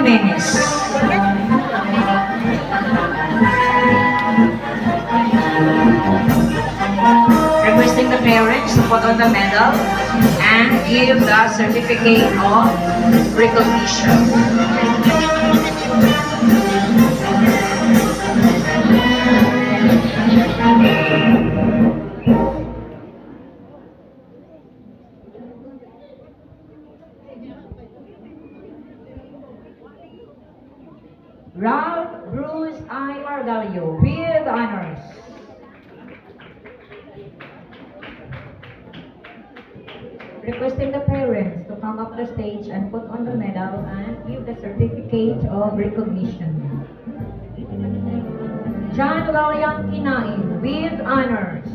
Jimenez. Requesting the parents to put on the medal and give the certificate of recognition. Ralph Bruce I. Margalio with honors. Requesting the parents to come up the stage and put on the medal and give the certificate of recognition. John William Kinain with honors.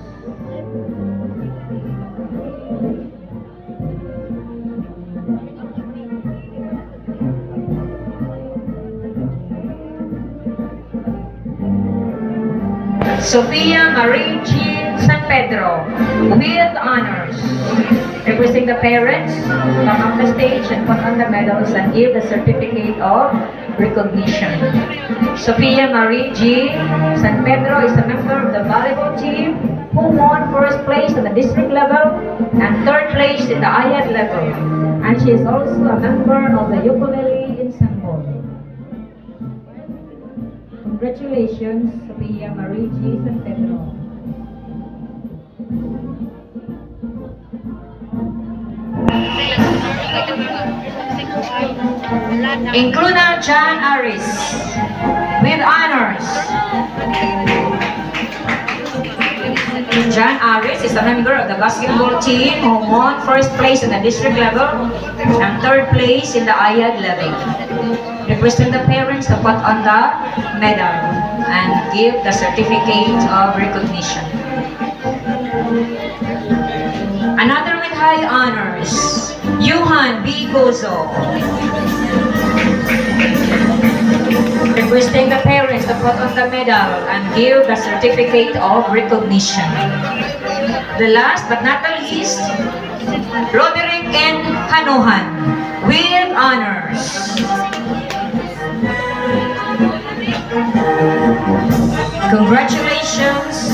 Sofia Marie Jean San Pedro with honors. Requesting the parents to come up the stage and put on the medals and give the certificate of recognition. Sofia Marie Jean San Pedro is a member of the volleyball team who won first place at the district level and third place in the IAD level. And she is also a member of the ukulele ensemble. Congratulations, Sofia Marie G. San Pedro. Includa John Aris with honors. John Aris is a member of the basketball team who won first place in the district level and third place in the IAD level. Requesting the parents to put on the medal and give the certificate of recognition. Another with high honors, Johan B. Gozo. Requesting the parents to put on the medal and give the certificate of recognition. The last but not the least, Roderick N. Hanuhan with honors. Congratulations,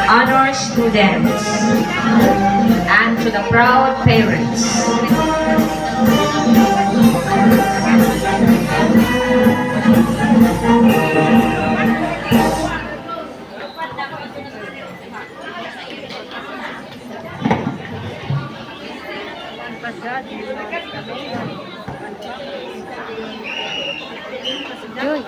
honor students, and to the proud parents. Joy.